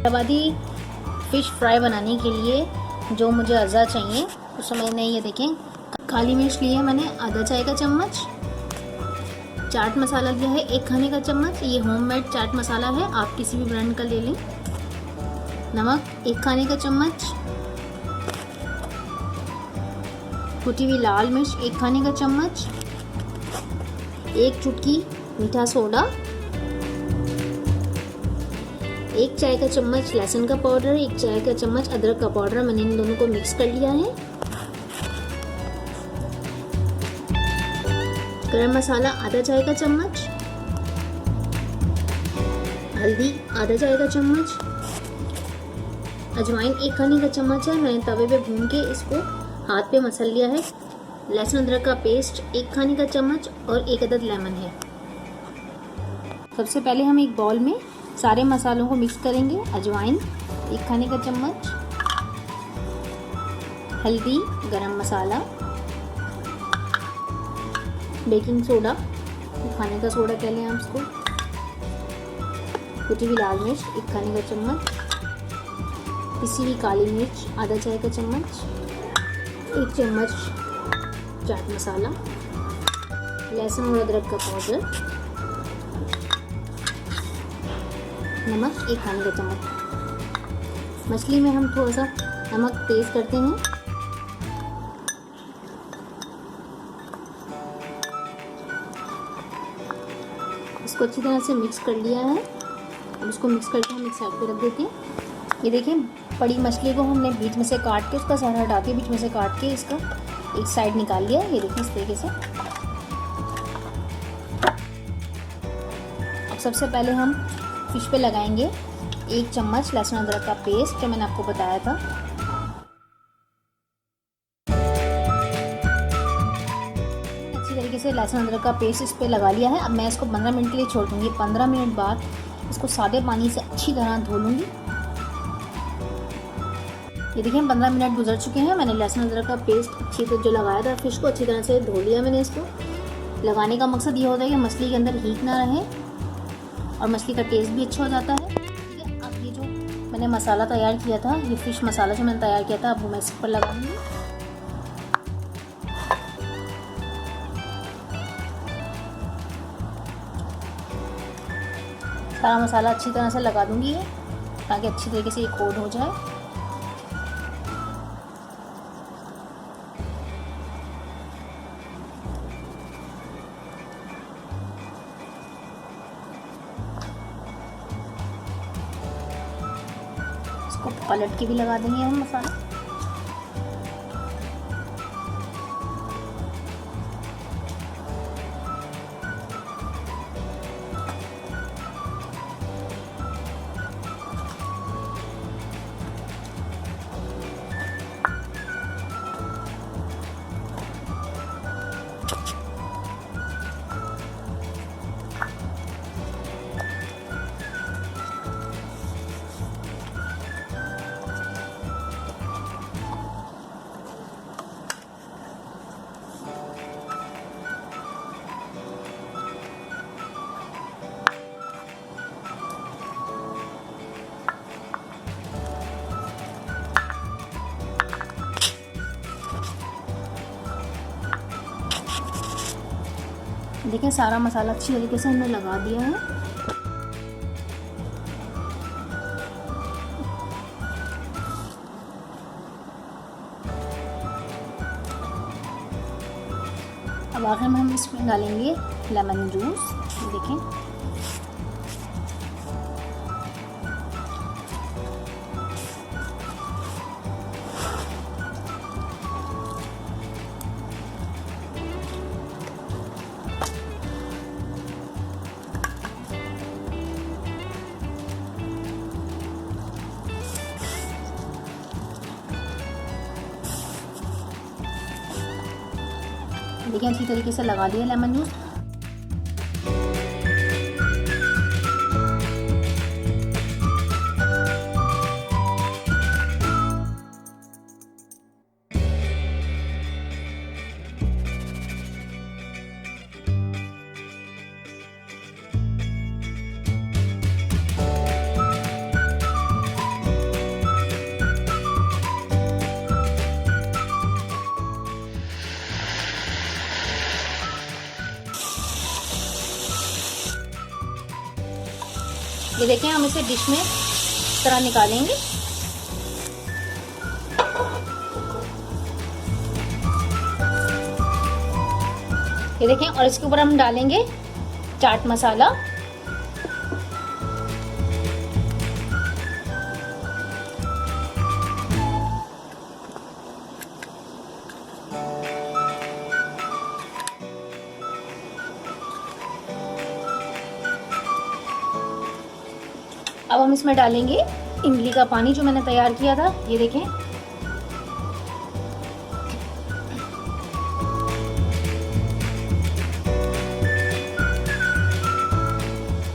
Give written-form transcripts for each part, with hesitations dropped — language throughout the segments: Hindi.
हैदराबादी फ़िश फ्राई बनाने के लिए जो मुझे अज़ा चाहिए, उसमें मैंने ये देखें काली मिर्च ली है मैंने आधा चाय का चम्मच, चाट मसाला लिया है 1 खाने का चम्मच, ये होममेड चाट मसाला है, आप किसी भी ब्रांड का ले लें। नमक 1 खाने का चम्मच, कुटी हुई लाल मिर्च 1 खाने का चम्मच, 1 चुटकी मीठा सोडा, 1 चाय का चम्मच लहसुन का पाउडर, 1 चाय का चम्मच अदरक का पाउडर। मैंने इन दोनों को मिक्स कर लिया है। गरम मसाला आधा चाय का चम्मच, हल्दी आधा चाय का चम्मच, अजवाइन 1 खाने का चम्मच है, मैंने तवे पे भून के इसको हाथ पे मसल लिया है। लहसुन अदरक का पेस्ट 1 खाने का चम्मच और 1 अदद लेमन है। सबसे पहले हम एक बाउल में सारे मसालों को मिक्स करेंगे। अजवाइन 1 खाने का चम्मच, हल्दी, गरम मसाला, बेकिंग सोडा, खाने का सोडा कह लें आप इसको, कुटी हुई लाल मिर्च 1 खाने का चम्मच, पिसी हुई काली मिर्च आधा चाय का चम्मच, 1 चम्मच चाट मसाला, लहसुन और अदरक का पाउडर, नमक 1 खाने का चम्मच। मछली में हम थोड़ा सा नमक तेज़ करते हैं। इसको अच्छी तरह से मिक्स कर लिया है। अब इसको मिक्स करके हम एक साइड पे रख देते हैं। ये देखिए बड़ी मछली को हमने बीच में से काट के, उसका सारा हटा के बीच में से काट के इसका एक साइड निकाल लिया। ये देखिए इस तरीके से। अब सबसे पहले हम फिश पे लगाएंगे 1 चम्मच लहसुन अदरक का पेस्ट जो मैंने आपको बताया था। अच्छी तरीके से लहसुन अदरक का पेस्ट इस पे लगा लिया है। अब मैं इसको 15 मिनट के लिए छोड़ दूँगी। 15 मिनट बाद इसको सादे पानी से अच्छी तरह धो लूँगी। ये देखिए 15 मिनट गुजर चुके हैं। मैंने लहसुन अदरक का पेस्ट अच्छी तरह जो लगाया था फिश को अच्छी तरह से धो लिया मैंने इसको। लगाने का मकसद ये होता है कि मछली के अंदर हीट ना रहे और मछली का टेस्ट भी अच्छा हो जाता है। ठीक है, अब ये जो मैंने मसाला तैयार किया था, ये फ़िश मसाला जो मैंने तैयार किया था, अब वो मैं इस पर लगाऊंगी। सारा मसाला अच्छी तरह से लगा दूंगी ताकि अच्छी तरीके से ये कोट हो जाए। इसको पलट के भी लगा देंगे हम मसाला। देखिए सारा मसाला अच्छी तरीके से हमने लगा दिया है। अब आखिर में हम इसमें डालेंगे लेमन जूस। देखें अच्छी तरीके से लगा दिया लेमन जूस। ये देखें, हम इसे डिश में इस तरह निकालेंगे। ये देखें, और इसके ऊपर हम डालेंगे चाट मसाला। अब हम इसमें डालेंगे इमली का पानी जो मैंने तैयार किया था। ये देखें,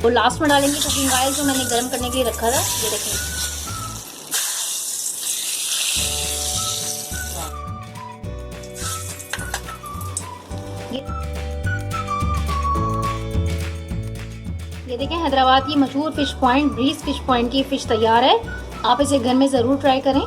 और लास्ट में डालेंगे कुकिंग ऑयल जो मैंने गर्म करने के लिए रखा था। ये देखें, ये देखें, हैदराबाद की मशहूर fish point, breeze fish point की फिश तैयार है। आप इसे घर में ज़रूर ट्राई करें।